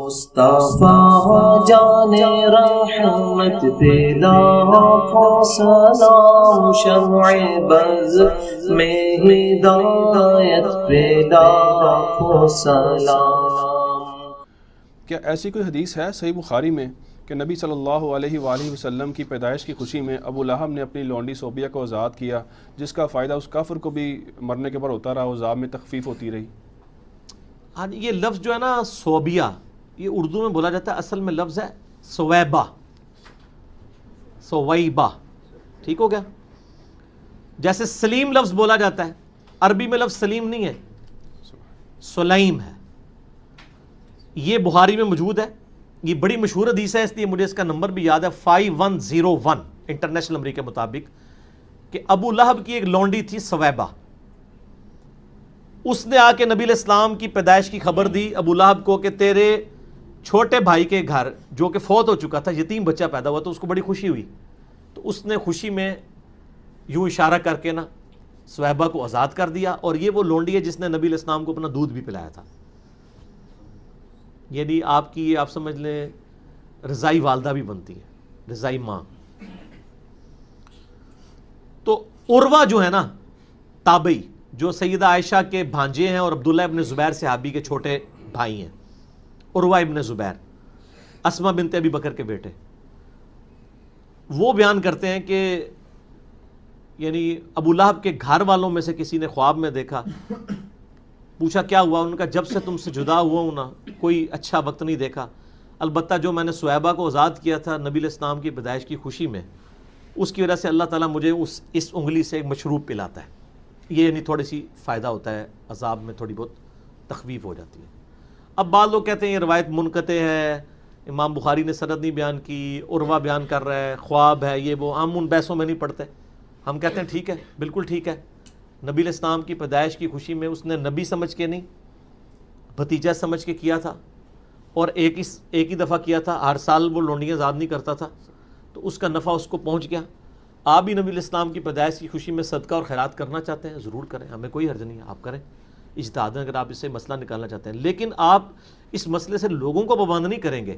مصطفیٰ جان رحمت پہ لاکھوں سلام، شمع بز میں ہدایت پہ لاکھوں سلام۔ کیا ایسی کوئی حدیث ہے صحیح بخاری میں کہ نبی صلی اللہ علیہ وآلہ وسلم کی پیدائش کی خوشی میں ابو لہب نے اپنی لونڈی صوبیہ کو آزاد کیا، جس کا فائدہ اس کافر کو بھی مرنے کے بعد ہوتا رہا، عذاب میں تخفیف ہوتی رہی؟ ہاں، یہ لفظ جو ہے نا صوبیہ، یہ اردو میں بولا جاتا ہے، اصل میں لفظ ہے سویبہ، سویبہ، ٹھیک ہو گیا؟ جیسے سلیم لفظ بولا جاتا ہے، عربی میں لفظ سلیم نہیں ہے، سلیم ہے۔ یہ بخاری میں موجود ہے، یہ بڑی مشہور حدیث ہے، اس لیے مجھے اس کا نمبر بھی یاد ہے، 5101 انٹرنیشنل نمبر کے مطابق، کہ ابو لہب کی ایک لونڈی تھی سویبہ، اس نے آ کے نبی علیہ السلام کی پیدائش کی خبر دی ابو لہب کو کہ تیرے چھوٹے بھائی کے گھر جو کہ فوت ہو چکا تھا، یتیم بچہ پیدا ہوا، تو اس کو بڑی خوشی ہوئی، تو اس نے خوشی میں یوں اشارہ کر کے نا سویبہ کو آزاد کر دیا، اور یہ وہ لونڈی ہے جس نے نبی علیہ السلام کو اپنا دودھ بھی پلایا تھا، یعنی آپ کی آپ سمجھ لیں رضائی والدہ بھی بنتی ہے، رضائی ماں۔ تو عروہ جو ہے نا تابعی، جو سیدہ عائشہ کے بھانجے ہیں اور عبداللہ ابن زبیر صحابی کے چھوٹے بھائی ہیں، عروہ ابن زبیر، اسماء بنت ابی بکر کے بیٹے، وہ بیان کرتے ہیں کہ یعنی ابو لہب کے گھر والوں میں سے کسی نے خواب میں دیکھا، پوچھا کیا ہوا، ان کا جب سے تم سے جدا ہوا ہوں نا کوئی اچھا وقت نہیں دیکھا، البتہ جو میں نے سویبہ کو آزاد کیا تھا نبی علیہ السلام کی پیدائش کی خوشی میں، اس کی وجہ سے اللہ تعالیٰ مجھے اس انگلی سے ایک مشروب پلاتا ہے، یہ یعنی تھوڑی سی فائدہ ہوتا ہے، عذاب میں تھوڑی بہت تخفیف ہو جاتی ہے۔ اب بعض لوگ کہتے ہیں یہ روایت منقطع ہے، امام بخاری نے سند نہیں بیان کی، عروہ بیان کر رہا ہے، خواب ہے، یہ وہ، ہم ان بحثوں میں نہیں پڑھتے، ہم کہتے ہیں ٹھیک ہے، بالکل ٹھیک ہے، نبی علیہ السلام کی پیدائش کی خوشی میں اس نے نبی سمجھ کے نہیں، بھتیجا سمجھ کے کیا تھا، اور ایک ہی دفعہ کیا تھا، ہر سال وہ لونڈیاں آزاد نہیں کرتا تھا، تو اس کا نفع اس کو پہنچ گیا۔ آپ بھی نبی علیہ السلام کی پیدائش کی خوشی میں صدقہ اور خیرات کرنا چاہتے ہیں، ضرور کریں، ہمیں کوئی حرج نہیں ہے، آپ کریں اجتہاد اگر آپ اس سے مسئلہ نکالنا چاہتے ہیں، لیکن آپ اس مسئلے سے لوگوں کو پابند نہیں کریں گے،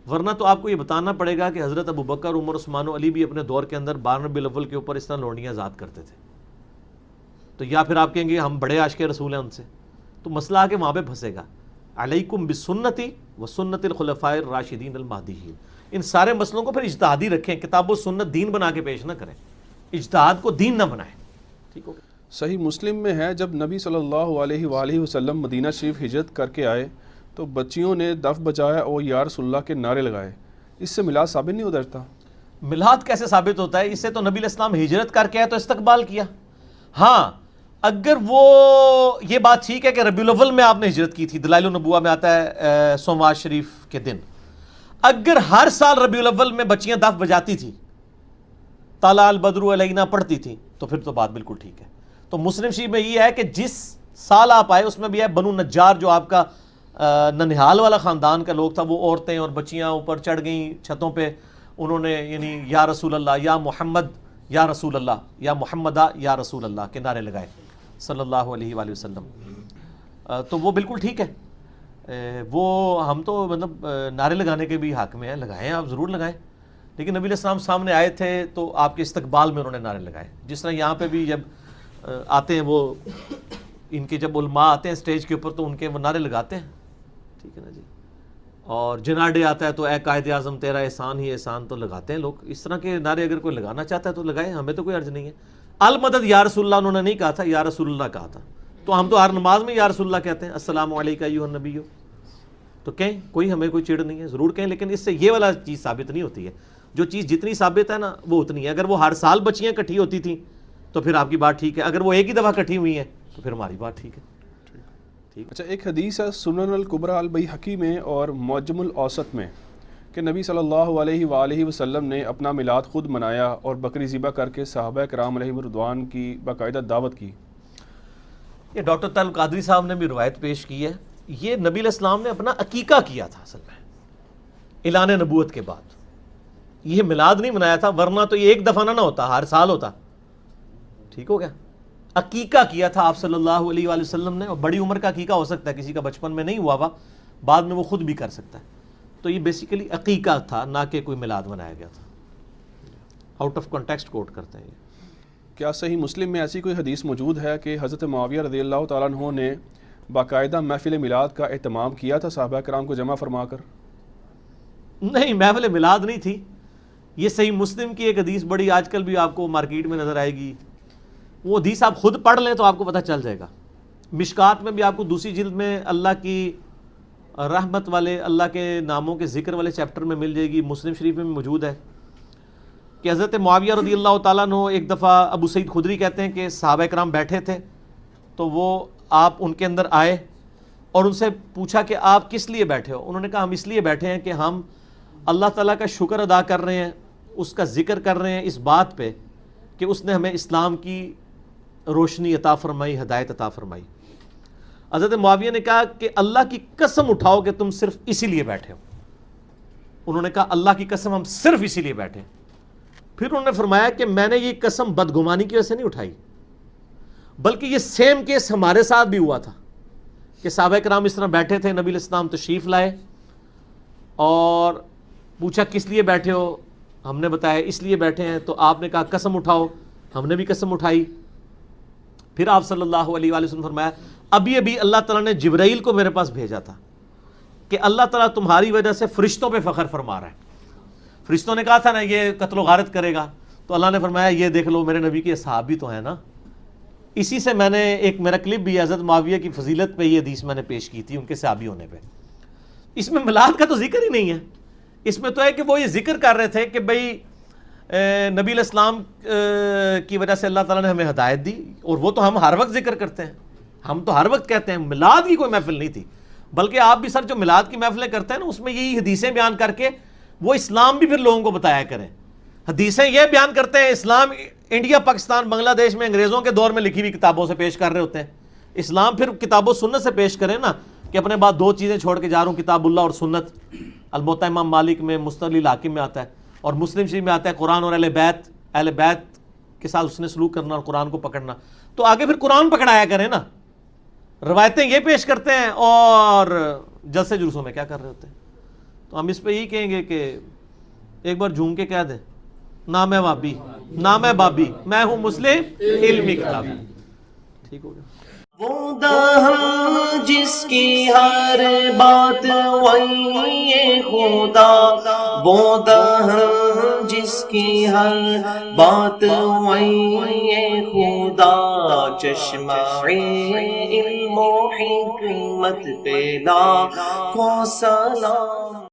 ورنہ تو آپ کو یہ بتانا پڑے گا کہ حضرت ابو بکر، عمر، عثمان و علی بھی اپنے دور کے اندر 12 ربیع الاول کے اوپر اس طرح لونڈیاں آزاد کرتے تھے، تو یا پھر آپ کہیں گے ہم بڑے عاشق رسول ہیں ان سے، تو مسئلہ آ کے وہاں پہ پھنسے گا۔ علیکم بسنتی و سنت الخلفاء الراشدین المہدیین، ان سارے مسئلوں کو پھر اجتہادی رکھیں، کتاب و سنت دین بنا کے پیش نہ کریں، اجتہاد کو دین نہ بنائیں، ٹھیک ہو گیا؟ صحیح مسلم میں ہے، جب نبی صلی اللہ علیہ وآلہ وسلم مدینہ شریف ہجرت کر کے آئے تو بچیوں نے دف بجایا اور یا رسول اللہ کے نعرے لگائے، اس سے میلاد ثابت نہیں اترتا؟ میلاد کیسے ثابت ہوتا ہے؟ اس سے تو نبی علیہ السلام ہجرت کر کے آئے تو استقبال کیا۔ ہاں، اگر وہ یہ بات ٹھیک ہے کہ ربیع الاول میں آپ نے ہجرت کی تھی، دلائل النبوہ میں آتا ہے سوموار شریف کے دن، اگر ہر سال ربیع الاول میں بچیاں دف بجاتی تھی، طلع البدر علینا پڑھتی تھیں، تو پھر تو بات بالکل ٹھیک ہے۔ تو مسلم شریف میں یہ ہے کہ جس سال آپ آئے اس میں بھی ہے بنو نجار، جو آپ کا ننہال والا خاندان کا لوگ تھا، وہ عورتیں اور بچیاں اوپر چڑھ گئیں چھتوں پہ، انہوں نے یعنی یا رسول اللہ، یا محمد یا رسول اللہ، یا محمدہ یا رسول اللہ کے نعرے لگائے صلی اللہ علیہ وآلہ وسلم، تو وہ بالکل ٹھیک ہے، وہ ہم تو مطلب نعرے لگانے کے بھی حق میں ہیں، لگائیں، آپ ضرور لگائیں، لیکن نبی علیہ السلام سامنے آئے تھے تو آپ کے استقبال میں انہوں نے نعرے لگائے، جس طرح یہاں پہ بھی جب آتے ہیں وہ ان کے جب علماء آتے ہیں اسٹیج کے اوپر تو ان کے وہ نعرے لگاتے ہیں، ٹھیک ہے نا جی، اور جناح ڈے آتا ہے تو اے قائد اعظم تیرا احسان ہی احسان، تو لگاتے ہیں لوگ، اس طرح کے نعرے اگر کوئی لگانا چاہتا ہے تو لگائیں، ہمیں تو کوئی عرض نہیں ہے۔ المدد یا رسول اللہ انہوں نے نہیں کہا تھا، یا رسول اللہ کہا تھا، تو ہم تو ہر نماز میں یا رسول اللہ کہتے ہیں، السلام علیکم ایھا النبی، تو کہیں کوئی ہمیں کوئی چڑ نہیں ہے، ضرور کہیں، لیکن اس سے یہ والا چیز ثابت نہیں ہوتی ہے، جو چیز جتنی ثابت ہے نا وہ اتنی ہے، اگر وہ ہر سال بچیاں اکٹھی ہوتی تھیں تو پھر آپ کی بات ٹھیک ہے، اگر وہ ایک ہی دفعہ اکٹھی ہوئی ہیں تو پھر ہماری بات ٹھیک ہے۔ اچھا، ایک حدیث ہے سنن الکبریٰ البیہقی میں اور معجم الاوسط میں کہ نبی صلی اللہ علیہ وآلہ وسلم نے اپنا میلاد خود منایا اور بکری ذبح کر کے صحابہ کرام علیہم رضوان کی باقاعدہ دعوت کی۔ یہ ڈاکٹر طارق قادری صاحب نے بھی روایت پیش کی ہے، یہ نبی علیہ السلام نے اپنا عقیقہ کیا تھا اصل میں اعلان نبوت کے بعد، یہ میلاد نہیں منایا تھا، ورنہ تو یہ ایک دفعہ نہ ہوتا، ہر سال ہوتا، ٹھیک ہو گیا؟ عقیقہ کیا تھا آپ صلی اللہ علیہ وآلہ وسلم نے، اور بڑی عمر کا عقیقہ ہو سکتا ہے، کسی کا بچپن میں نہیں ہوا ہوا، بعد میں وہ خود بھی کر سکتا ہے. تو یہ بیسیکلی عقیقہ تھا، نہ کہ کوئی میلاد منایا گیا تھا. آؤٹ آف کانٹیکسٹ کوٹ کرتے ہیں یہ. کیا صحیح مسلم میں ایسی کوئی حدیث موجود ہے کہ حضرت معاویہ رضی اللہ تعالیٰ عنہ نے باقاعدہ محفل میلاد کا اہتمام کیا تھا صحابہ کرام کو جمع فرما کر؟ نہیں، محفل میلاد نہیں تھی. یہ صحیح مسلم کی ایک حدیث بڑی آج کل بھی آپ کو مارکیٹ میں نظر آئے گی. وہ حدیث آپ خود پڑھ لیں تو آپ کو پتہ چل جائے گا. مشکات میں بھی آپ کو دوسری جلد میں اللہ کی رحمت والے، اللہ کے ناموں کے ذکر والے چیپٹر میں مل جائے گی. مسلم شریف میں بھی موجود ہے کہ حضرت معاویہ رضی اللہ تعالیٰ عنہ ایک دفعہ، ابو سعید خدری کہتے ہیں کہ صحابہ کرام بیٹھے تھے تو وہ آپ ان کے اندر آئے اور ان سے پوچھا کہ آپ کس لیے بیٹھے ہو؟ انہوں نے کہا ہم اس لیے بیٹھے ہیں کہ ہم اللہ تعالیٰ کا شکر ادا کر رہے ہیں، اس کا ذکر کر رہے ہیں اس بات پہ کہ اس نے ہمیں اسلام کی روشنی عطا فرمائی، ہدایت عطا فرمائی. حضرت معاویہ نے کہا کہ اللہ کی قسم اٹھاؤ کہ تم صرف اسی لیے بیٹھے ہو. انہوں نے کہا اللہ کی قسم ہم صرف اسی لیے بیٹھے. پھر انہوں نے فرمایا کہ میں نے یہ قسم بدگمانی کی وجہ سے نہیں اٹھائی، بلکہ یہ سیم کیس ہمارے ساتھ بھی ہوا تھا کہ صحابہ کرام اس طرح بیٹھے تھے، نبی علیہ السلام تشریف لائے اور پوچھا کس لیے بیٹھے ہو؟ ہم نے بتایا اس لیے بیٹھے ہیں. تو آپ نے کہا قسم اٹھاؤ، ہم نے بھی قسم اٹھائی. پھر آپ صلی اللہ علیہ وآلہ وسلم فرمایا ابھی ابھی اللہ تعالیٰ نے جبرائیل کو میرے پاس بھیجا تھا کہ اللہ تعالیٰ تمہاری وجہ سے فرشتوں پہ فخر فرما رہا ہے. فرشتوں نے کہا تھا نا یہ قتل و غارت کرے گا، تو اللہ نے فرمایا یہ دیکھ لو میرے نبی کے صحابی تو ہیں نا. اسی سے میں نے ایک میرا کلپ بھی حضرت معاویہ کی فضیلت پہ یہ حدیث میں نے پیش کی تھی ان کے صحابی ہونے پہ. اس میں میلاد کا تو ذکر ہی نہیں ہے. اس میں تو ہے کہ وہ یہ ذکر کر رہے تھے کہ بھئی نبی علیہ السلام کی وجہ سے اللہ تعالیٰ نے ہمیں ہدایت دی، اور وہ تو ہم ہر وقت ذکر کرتے ہیں، ہم تو ہر وقت کہتے ہیں. میلاد کی کوئی محفل نہیں تھی، بلکہ آپ بھی سر جو میلاد کی محفلیں کرتے ہیں نا اس میں یہی حدیثیں بیان کر کے وہ اسلام بھی پھر لوگوں کو بتایا کریں. حدیثیں یہ بیان کرتے ہیں اسلام انڈیا، پاکستان، بنگلہ دیش میں انگریزوں کے دور میں لکھی ہوئی کتابوں سے پیش کر رہے ہوتے ہیں. اسلام پھر کتاب و سنت سے پیش کریں نا کہ اپنے بعد دو چیزیں چھوڑ کے جا رہا ہوں، کتاب اللہ اور سنت. الموطا امام مالک میں، مستدل الحاکم میں آتا ہے، اور مسلم شریف میں آتا ہے قرآن اور اہل بیت کے ساتھ اس نے سلوک کرنا اور قرآن کو پکڑنا. تو آگے پھر قرآن پکڑایا کریں نا. روایتیں یہ پیش کرتے ہیں اور جلسے جلوسوں میں کیا کر رہے ہوتے ہیں. تو ہم اس پہ یہی کہیں گے کہ ایک بار جھوم کے کہہ دیں نہ میں وابی نہ میں بابی، میں ہوں مسلم علمی کتاب. ٹھیک ہو گیا. وہ دہاں جس کی ہر بات وہی خدا، وہ دہاں جس کی ہر بات وہی خدا، چشمہ علم و حکمت پیدا کو سلام.